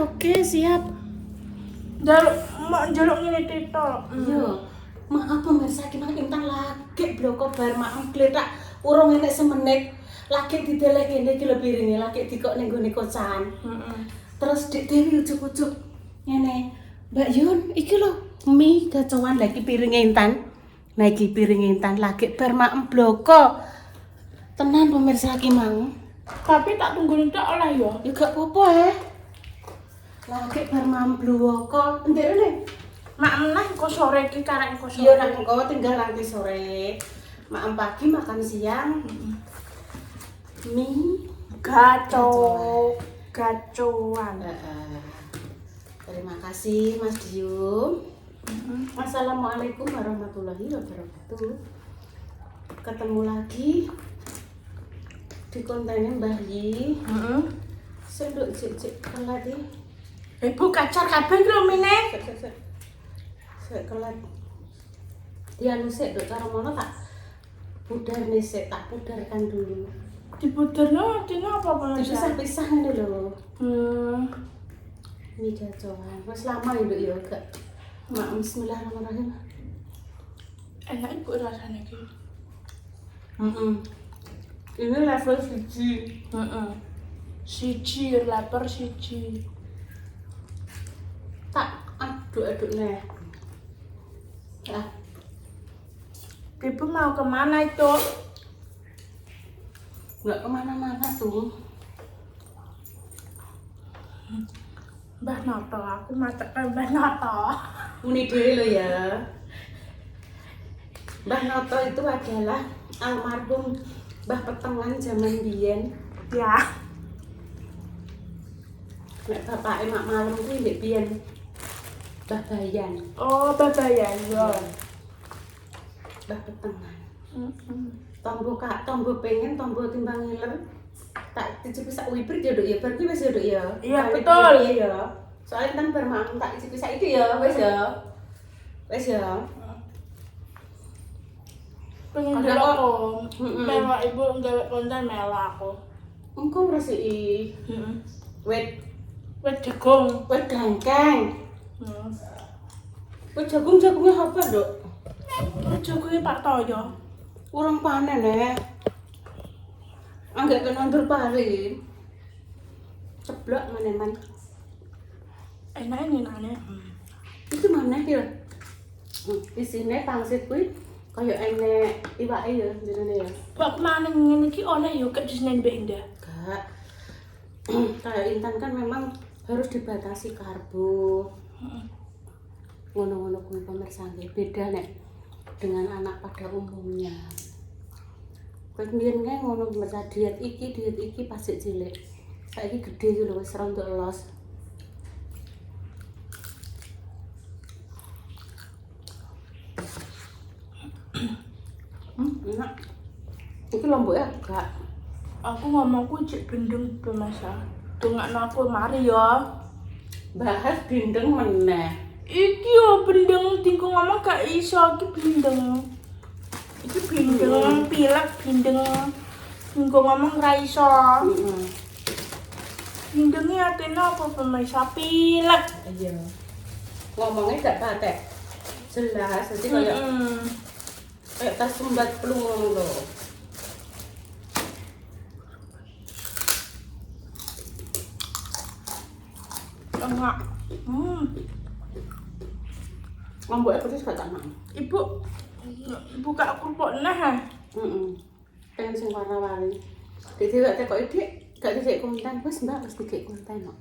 Oke, siap. Jaluk ngene titok. Iya. Maaf pemirsa, gimana Intan lagi bloko bar maem gletak urung enek semenit. Lagi didelek ngene iki lho piringe, lagi dikok ning gone kocan. Terus Dik Dewi ujuk-ujuk ngene. Mbak Yun, iki lho mie gacoan lagi piringe Intan. Nah iki piringe Intan lagi bar maem bloko. Tenan pemirsa iki mang. Tapi tak tunggu tok oleh ya. Ya gak apa-apa lagi bar maem bloko. Ndek rene. Mak meneh kok sore iki karek kok sore. Iya nak engko tinggal nanti sore. Makan pagi, makan siang. Mie gacoan. Terima kasih Mas Dium. Assalamualaikum warahmatullahi wabarakatuh. Ketemu lagi di kontennya Mbah Yi. Senduk cek kelat iki. Ibu kacar kabeh lho mine. Sek kelat. Dianu sik nduk karo mono tak pudarne sik, tak pudarkan dulu. Dipuderno artinya apa Mas? Dipisah-pisah ngene lho. Mie gacoan. Wis lama ya nduk ya gak. Mak bismillahirrahmanirrahim. Enak ibu rasanya iki. Ini level 1. Siji lapar siji. Tak aduk-aduk nih. Ya. Ibu mau kemana itu? Nggak kemana-mana tuh. Mbah Noto, aku masak Mbah Noto. Ini dhewe lo ya. Mbah Noto itu adalah almarhum Mbah Petengan zaman biyen. Ya. Nek bapake mak malam kuwi ndek biyen. Mbah Bayan. Oh, babayan yo. Mbah Petengan. Tombo pengen tombo timbang ngiler. Tak dicipi sak wibrit ya, Duk ya. Bar kuwi wis ya, Duk ya. Iya, betul. Iya ya. Soalnya kan bar maem tak dicipi sak iki ya, wis ya. Wis ya. Pengen Ada delok kok. kok. Mewah ibu nggawe konten mewah aku. Engko resiki wit Wet jagung. gangkeng. Wit jagungnya apa, Duk? Wet jagungnya Pak Toyo. Urung panen Anggak kenandur pari. Ceblok meneman. Enak ini nane. Itu mana ya? Isine pangsit kuwi kaya enek iwake ya jenenge ya. Kok kemana ngene iki oleh yo gak disenen Mbak Indah. Gak. Kayak Intan kan memang harus dibatasi karbo. Ngono-ngono kuwi pemirsa nggih beda nek dengan anak pada umumnya. Kowe mbiyen kae ngono pemirsa diet iki pas cilik. Saiki gede iki lho wis rontok los. Enak. Iki lomboknya gak. Aku ngomongku cek bendeng pemasa. Dongakno aku mari ya. Bahas bindeng meneh. Iki yo bendeng tingko ngomong gak iso iki bendeng. Iki bendeng pilek bendeng tingko ngomong ra iso. Bendengnya artinya apa pemirsa pilek. Iya. Ngomongnya gak patek. Jelas, jadi kayak tas sumbat pelung lho. Enggak. Lomboknya pedes gak tak mang. Ibu buka kerupuk nah. Pengen sing warna-warni. Dadi gak tekoki Dik, gak dicek konten wis Mbak wis dicek konten kok.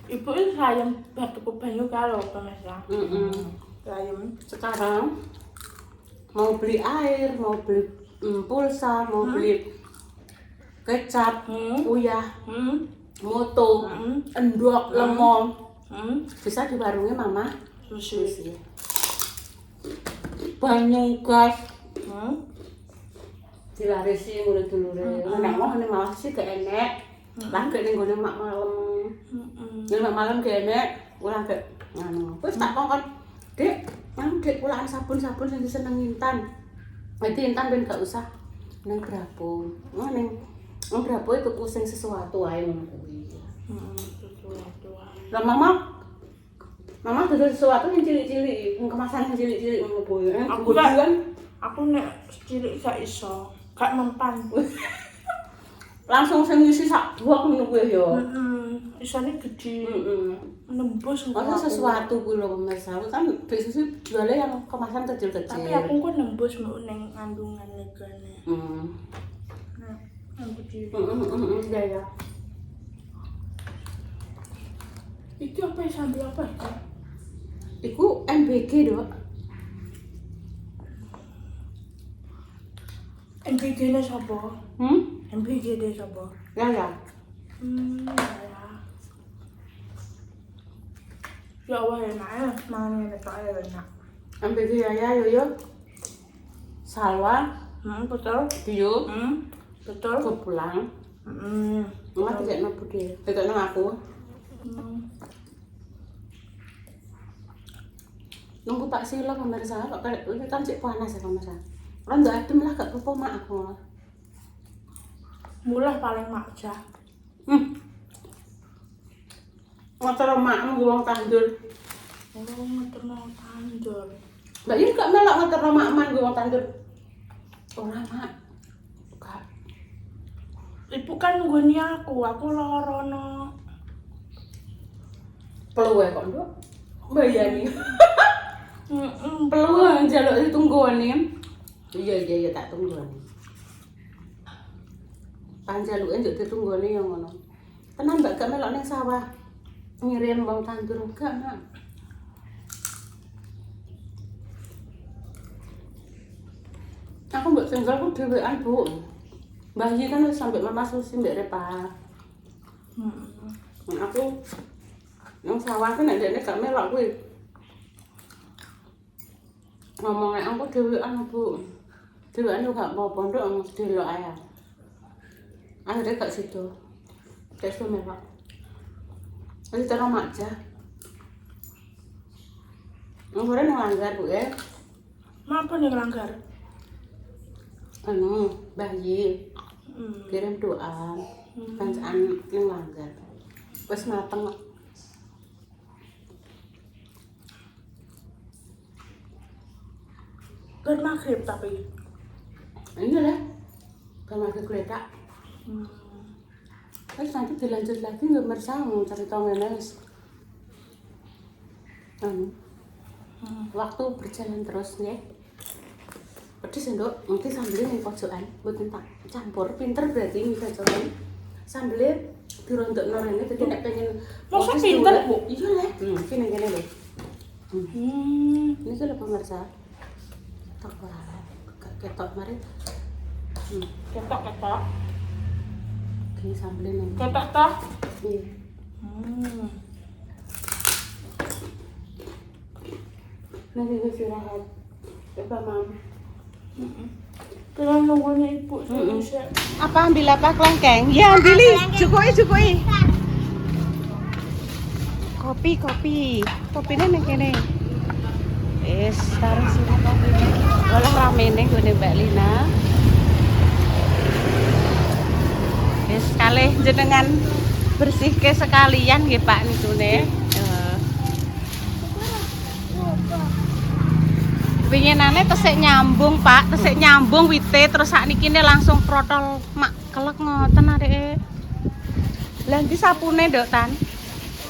Ibu itu sayang batu banyu kalau pemirsa. Sayang. Sekarang mau beli air, mau beli pulsa, mau beli kecap, uyah, moto, endok, lemon. Bisa di warungnya Mama Susi. Banyu gas. Dilarisi ngono dulure. Nek mau nek malah sih gak enek. Lah gak ning gone mak malam. Nek mak malam gak enek, ora gak ngono. Wis tak kongkon, Dik, Nang dek pulaan sabun-sabun yang diseneng Intan. Jadi Intan ben gak usah nang Grapo. Nang Grapo itu pusing sesuatu ae ngono kuwi. Sesuatu. Lah Mama dodol sesuatu yang cilik-cilik, kemasan yang cilik-cilik ngono kuwi. Aku nek cilik gak iso, gak mempan. Langsung sing ngisi sak buah ngono kuwi ya. Isane gede. Nembus Masa sesuatu kuwi lho pemirsa. Kan biasanya jualnya yang kemasan kecil-kecil. Tapi aku kok nembus mbok ning kandungan legane. Nah, aku cilik. Iya ya. Iki apa ya, sambil apa ya? Iku MBG, Dok. MBG-ne sapa? MBG-ne sapa? Ya. Ya. Ya Allah enak ya, mangan enak enak. MBG ya yo. Salwa, Betul. Dio, Betul. aku pulang. Mama tidak mau bude, tidak mau aku. Nunggu Pak Silo pemirsa, kok ini kan cek panas ya pemirsa. Orang nggak adem lah, gak apa-apa mak aku. Mulah paling makja. Motor makmu wong tandur. Oh, ngeterno tandur. Mbak Yun gak melok motor makman wong tandur. Ora mak. Gak. Ibu kan nggoni aku lorono. Peluwe kok, Nduk. Bayani. Peluwe njaluk ditunggoni. Iya tak tunggoni. Panjaluke njuk ditunggoni yo ngono. Tenan Mbak gak melok ning sawah. Ngirim wong tandur gak, Mak. Aku mbok tinggal ku dhewean, Bu. Mbah Yi kan wis sampe Mama Susi mbek Repa. Aku nang sawah kan nek dekne gak melok kuwi. Ngomongnya aku dhewean, Bu. Dhewean yo gak apa-apa, Nduk, mesti delok ae. Akhirnya gak situ. Gak situ melok. Ini cara makja. Ngomongnya ngelanggar, Bu, ya. Apa nih ngelanggar? Mbah Yi. Kirim doa. Bancaan ngelanggar. Wes mateng kok. Bar maghrib tapi. Ini lah. Bar maghrib geledak. Terus nanti dilanjut lagi nggak bersama cerita ngene wis. Waktu berjalan terus ya. Pedis Nduk, nanti sambelnya ning pojokan, mboten tak campur. Pinter berarti bisa coba. Sambelnya dirondokno rene dadi nek pengen Masa pinter, Bu? Iya lah. Kene lho. Ini kan pemirsa. Tak ora. Ketok mari. Ketok. Ini sambelnya ning. Ketok toh? Iya. Nanti gue istirahat. Coba Mam. Kalian nunggunya ibu Indonesia. Apa ambil apa kelengkeng? Ya ambil, cukui. Kopi. Kopinya ning kene. Wis, taruh sini kopinya. Olah ramene gone Mbak Lina. Wis kalih jenengan bersihke sekalian nggih Pak nitune. Winginane tesik nyambung, Pak. Tesik nyambung wite terus saknikine langsung protol mak kelek ngoten areke. Lah ndi sapune, Nduk Tan?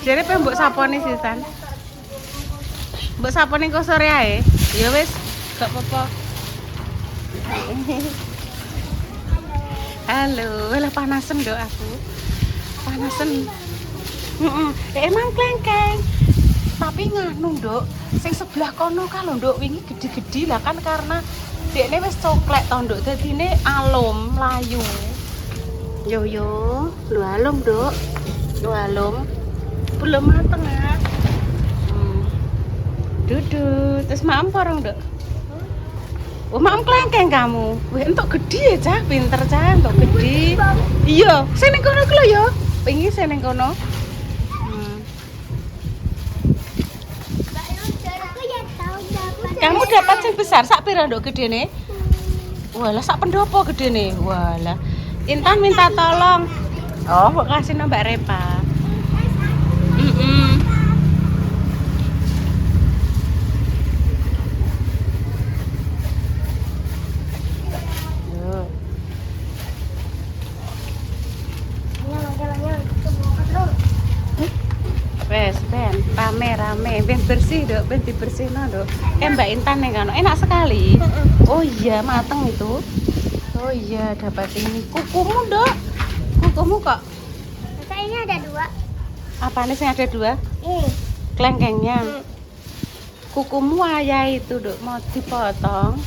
Jare pe mbok sapone sih, Tan. Mbok sapone kok sore ae. Ya wis, gak apa-apa. Halo, lah panasen Nduk aku. Panasen. Emang klengkeng. Tapi nganu Nduk, sing sebelah kono kalau Nduk wingi gede-gede lah kan karena dekne wis coklek to Nduk, dadine alum, layu. Yo, lu alum Nduk. Lu alum. Belum mateng ya. Duduk, terus maem porong Nduk. Oh, maem klengkeng kamu. Wih, entuk gede ya, Cah. Pinter, Cah, entuk gede. Iya, sing ning kono ku lho ya. Wingi sing ning kono. Kamu dapat yang besar sak pira nduk gedene? Walah sak pendopo gedene. Walah. Intan minta tolong. Oh, kok kasih Mbak Repa. Wes, Ben, rame, Ben bersih dok, Ben dibersihno dok. Mbak Intan nih kan, enak sekali. Oh iya, mateng itu. Oh iya, dapat ini. Kukumu dok, kukumu kok. Kayaknya ada 2. Apa nih sih ada 2? Kelengkengnya. Kukumu ayah itu dok, mau dipotong.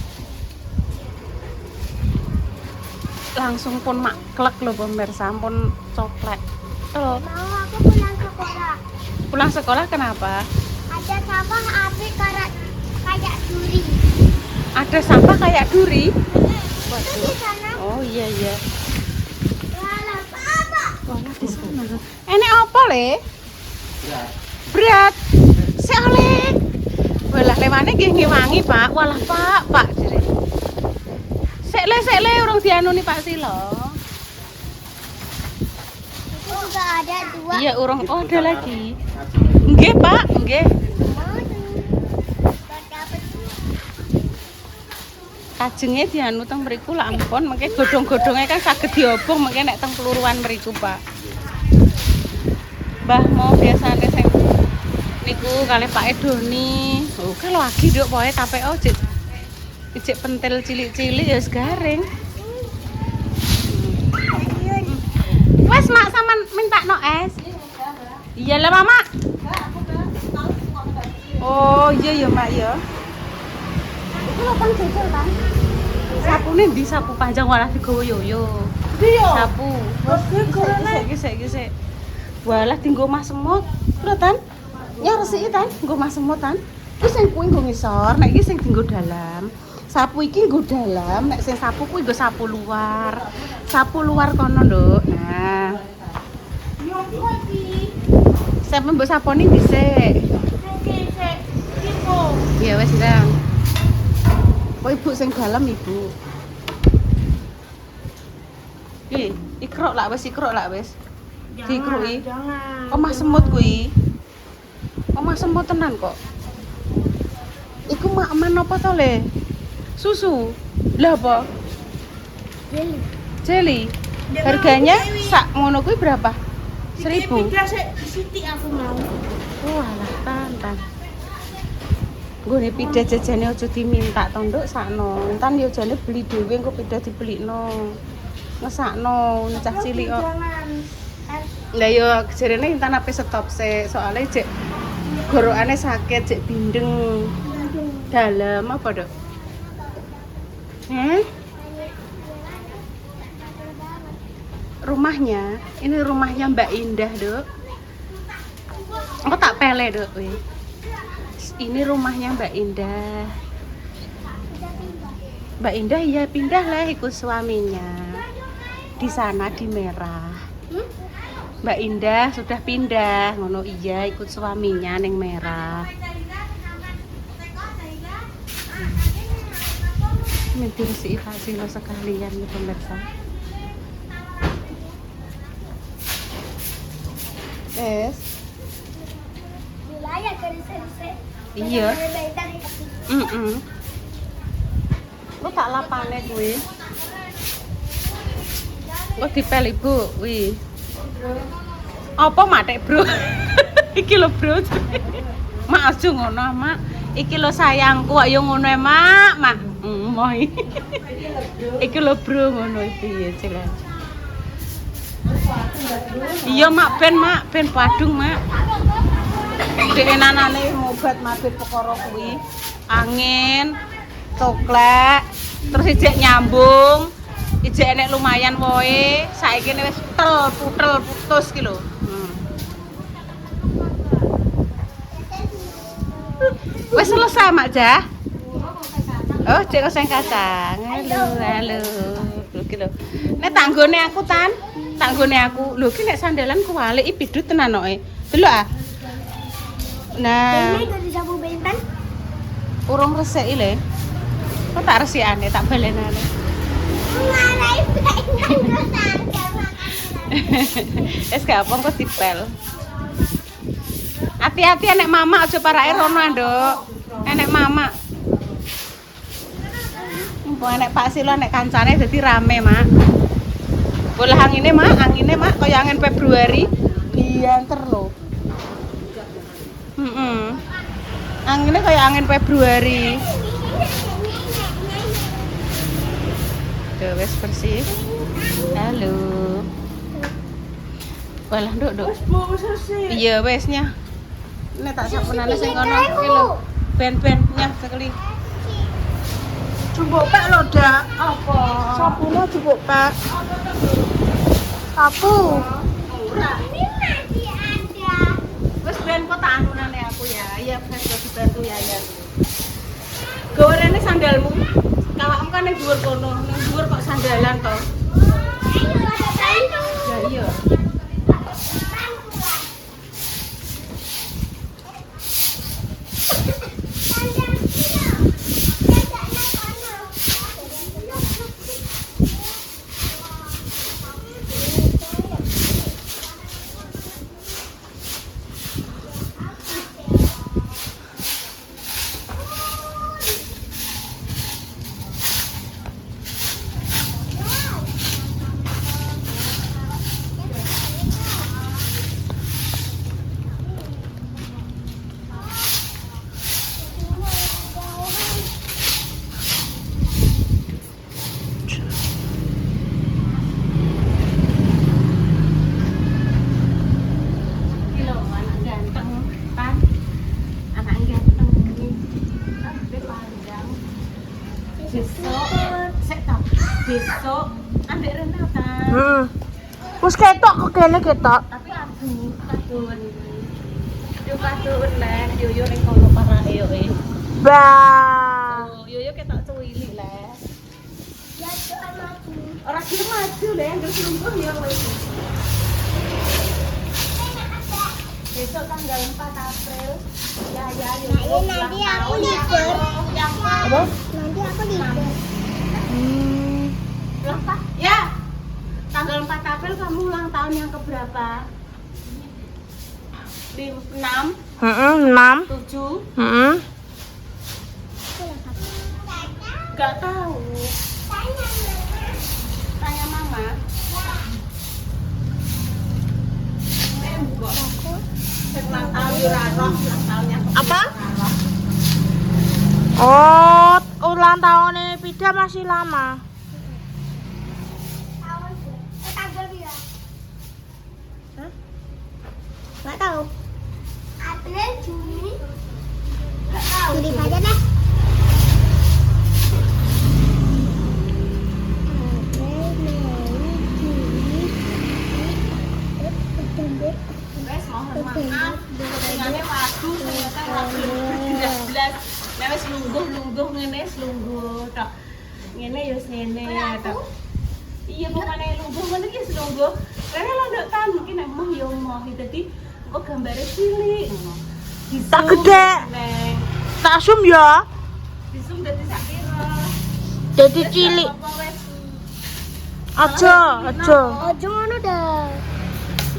Langsung pun maklek loh pemirsa, pun coklat. Tuh. Mau aku pulang sekolah. Pulang sekolah kenapa? Ada sampah api kayak duri. Ada sampah kayak duri? Itu di sana. Oh iya. Walah, apa? Walah di sana. Ini apa le? Berat. Si oleh. Walah lewane nggih wangi Pak. Walah Pak jere. Sek le urung dianuni Pak Silo. Itu juga ada 2. Iya urung. Oh ada lagi. Nggih Pak, nggih. Kajenge dianu teng mriku lak ampun, mengke godhong-godhonge kan saged diobong mengke nek teng Peluruan mriku, Pak. Mbah mau biasane sing niku kalih Pak Edoni. Oh, kan lagi nduk pokoke KPO ijik pentil cilik-cilik ya wis garing. Wes Mak sampean minta no es. Iya lah Mama. Oh, iya ya Mak ya. Itu lubang jejel kan? Sapune ndi sapu panjang walah digawa yoyo. Sapu. Sik. Walah dienggo Mas semut. Lho Tan. Nyaresiki Tan, nggo Mas semut Tan. Iki sing kuwi nggo ngisor, nek iki sing dienggo dalam. Sapu iki nggo dalam, nek sing sapu kuwi nggo sapu luar. Sapu luar kono, Nduk. Nah. Sampe mbok saponi dhisik. Iya wes Ndang. Kok Ibu sing dalam Ibu. Ikrok lak wis. Dikruki. Jangan. Omah semut kuwi. Omah semut tenan kok. Iku man apa to le? Susu. Lah apa? Jeli. Harganya sak ngono kuwi berapa? 1.000. Siti aku mau. Walah Tan. Nggone pida jajane aja diminta to Nduk sakno. Entan yo jane beli dhewe engko pida dibelikno. Ngesakno cah cilik kok. Lah yo jarene Intan ape stop sik, soalnya jek gorokane sakit, jek bindeng. Dalam apa, Dok? Rumahnya, ini rumahnya Mbak Indah, Dok. Aku tak pele, Dok. Ini rumahnya Mbak Indah. Mbak Indah ya pindah lah ikut suaminya. Di sana di Merah. Mbak Indah sudah pindah, ngono iya ikut suaminya neng Merah. Nanti si Fasilo sekalian nih pemirsa. Wilayah garis-garis. Iya. Lu tak lapane kuwi. Kok dipel Ibu, wi. Apa matek, Bro? Iki lho, Bro. Mak aja ngono, Mak. Iki lho sayangku, kok yo ngono e, Mak. Moi. Iki lho, Bro, ngono piye jelas. Iya, Mak, ben padung, Mak. Dek enanane ngobat mabit perkara kuwi. Angin, coklat, terus ijek nyambung. Ijek enek lumayan woe, saiki wis putus ki lho. Wis selesai Mak Jah. Oh, cek oseng kacang. Halo. Iki lho. Nek tanggone aku Tan, tanggone aku. Lho ki nek sandalan kuwalik iki bidut tenan kok. Delok ah. Nah. Ini dari sapu bentan. Urung resik ile. Kok tak resikane, tak balenane. Marahi pengen sandal Wis gak apa kok dipel. Hati-hati enek mama aja parake rono, Nduk. Enek mama. Mumpung enek Pak Silo enek kancane dadi rame, Mak. Bola angine, Mak, kaya angin Februari. Dianter lho. Anginnya kayak angin Februari. Tuh, wes bersih. Halo. Walah, Nduk. Wes Bu, wis resik. Iya, wesnya. Nek tak sapunane sing kono iki lho. Ben-bennya sekali. Jupuk pek lho, Dak. Apa? Sabune jupuk pek. Sapu. Ora. Ini masih ada. Wes ben kok tak anunane aku ya. Iya, wes dibantu ya. Gorene sandalmu. Kawakmu kan ning dhuwur kono. Ning dhuwur kok sandalan to. Ya iya. Besok ambek Renata. Wis ketok kok kene ketok. Tapi aduh, kadun. Yo kadun lah, yo ning kono parake yo. Bah. Oh, yo ketok cuwili lah. Ya jangan maju. Ora gelem maju lah, ngger selungguh ya kowe iki. Besok tanggal 4 April. Ya, yo. Nanti aku libur. Apa? Nanti aku libur. Apa? Ya. Tanggal 4 April kamu ulang tahun yang keberapa? 6, 6. 7. Gak tahu. Tanya mama. Ulang tahun ulang tahun yang keberapa? Apa? Oh, ulang tahunnya Pida masih lama. Tanggal dia. Nggak tahu. April, Juni. Nggak tahu. Pilih aja deh. Wes mohon maaf, dengannya waktu ternyata waktu 13. Nah wes lungguh ngene lungguh tok. Ngene ya ngene tok. Iya pokoknya lungguh ngene iki lungguh. Karena lo ndak tahu mungkin emang ya mau dadi kok gambare cilik ngono. Tak gede. Neng. Tak zoom ya. Disum dadi sak pira. Jadi cilik. Aja. Ojo ngono dah.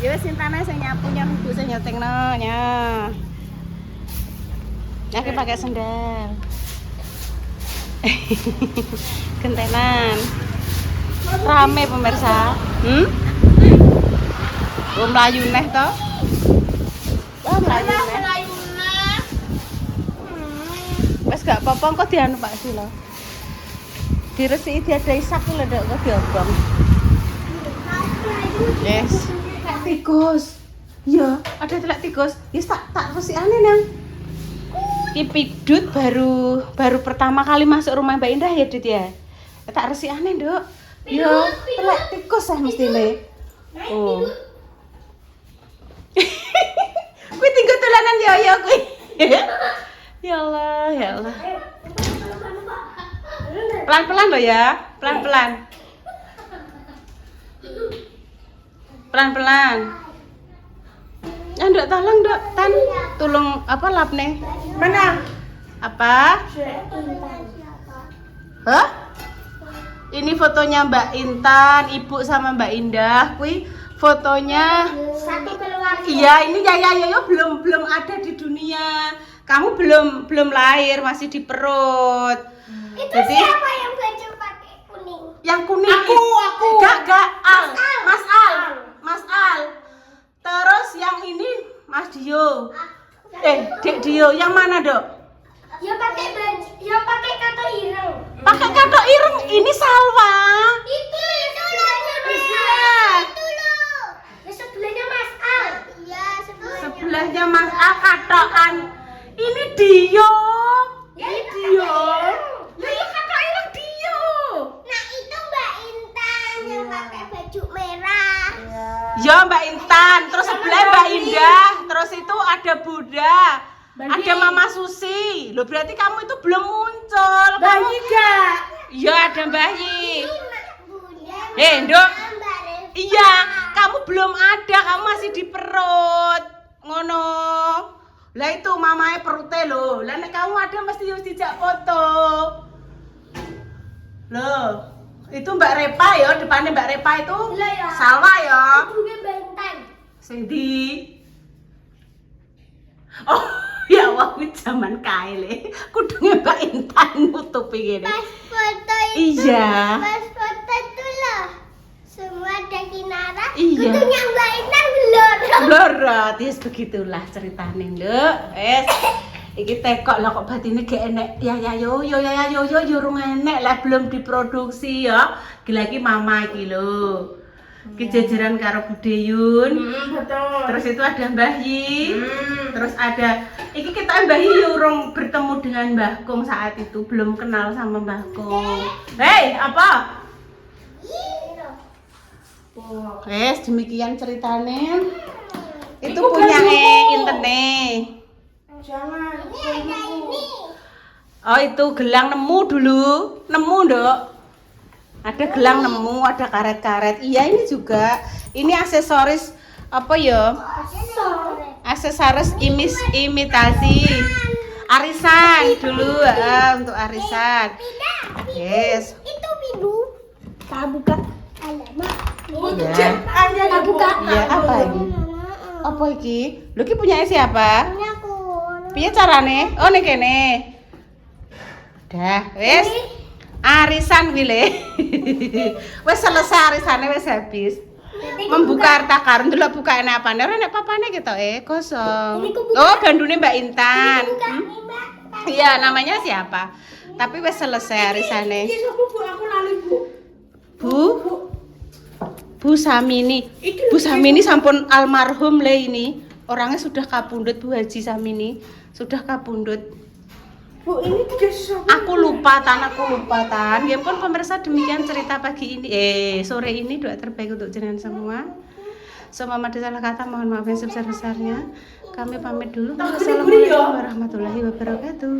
Ya wis sintane sing nyapunya Bu sing nyetingno nya. Nyake pakai sendal. Gentenan. Rame pemirsa. Mlayu neh to. Mlayu neh. Wes gak apa-apa kok dianu Pak Silo. Diresiki diadai sak lho nduk kok diobong. Yes. Tikus. Ya, ada telek tikus. Yes tak resikane nang. Ki Pidut baru pertama kali masuk rumah Mbak Indah ya Dut ya. Tak resikane, Nduk. Ya, telek tikus mestine. Oh. Kuwi tinggal tulanan ya kuwi. Ya Allah. Pelan-pelan loh ya, pelan-pelan. Pelan-pelan. Ya, Nduk tolong, Nduk. Tulung apa lapne? Mana? Apa? Intan siapa? Hah? Ini fotonya Mbak Intan, Ibu sama Mbak Indah. Kui fotonya. Satu keluarga. Iya, ini Yaya Yoyo belum ada di dunia. Kamu belum lahir, masih di perut. Itu Jadi siapa yang baju pakai kuning? yang kuning Aku. Gak Al. Mas Al. Mas Al. Terus yang ini Mas Dio. Dek Dio, yang mana, Dok? Yang pakai baju, yang pakai kato ireng. Pakai katok ireng, ini Salwa. Itu loh. Iya. Itu loh. Ya sebelahnya Mas Al. Iya, Sebelahnya Mas Al katokan. Ini Dio. Ini Dio. Ya itu katok ireng Dio. Nah, itu Mbak Intan yang pakai baju merah. Ya Mbak Intan, terus sebelah Mbak Indah, terus itu ada Bunda, ada Mama Susi. Loh berarti kamu itu belum muncul. Bayi gak? Iya ada bayi. Bunda. Nduk. Mbak Reva. Iya, kamu belum ada, kamu masih di perut. Ngono. Lah itu mamae perutnya loh. Lah nek kamu ada mesti harus dijak foto. Loh, itu Mbak Repa ya, depannya Mbak Repa itu. Lah ya. Salwa ya. Bunda Mbak Intan. Sing di. Oh, ya waktu zaman kaile. Kudunge Mbak Intan nutupi ngene. Pas foto itu. Iya. Pas foto itu loh. Semua ada Kinara. Iya. Kutunya Mbak Intan belum. Blorot, yes begitulah ceritanya, Nduk. Iki tekok lah kok batine gak enek. Ya yo urung enek lah belum diproduksi ya. Gila iki mama iki lho. Iki jajaran karo Bude Yun. Betul. Terus itu ada Mbah Yi. Terus ada iki kita Mbah Yi urung bertemu dengan Mbah Kong saat itu, belum kenal sama Mbah Kong. Hei, apa? Wes demikian ceritanya. Itu Iku punya gelang intene. Jangan. Ini ada ini. Oh itu gelang nemu dulu. Nemu Dok. Ada gelang nemu, ada karet-karet. Iya ini juga. Ini aksesoris apa ya? Aksesoris imitasi. Arisan dulu untuk arisan. Yes. Itu bidu. Tak buka. Alamak. Iya. Ada buka. Iya apa ini? Apa iki? Lho iki punya siapa? Ini aku. Piye carane? Oh ning kene. Dah, wis. Arisan kuwi le. Wis selesai arisane wis habis. Membuka harta karun dulu buka enak apane? Ora nek papane gitu kosong. Ini kebuka. Oh, gandune Mbak Intan. Buka nih, Mbak. Iya, namanya siapa? Tapi wis selesai arisane. Iki sapa Bu? Aku lali, Bu. Bu Samini. Bu Samini sampun almarhum le ini. Orangnya sudah kapundhut Bu Haji Samini. Sudah kapundhut. Bu, ini sapa? Aku lupa tan. Ya pun pemirsa demikian cerita pagi ini. Sore ini doa terbaik untuk jenengan semua. Semua ada salah kata mohon maaf yang sebesar-besarnya. Kami pamit dulu. Wassalamualaikum warahmatullahi wabarakatuh.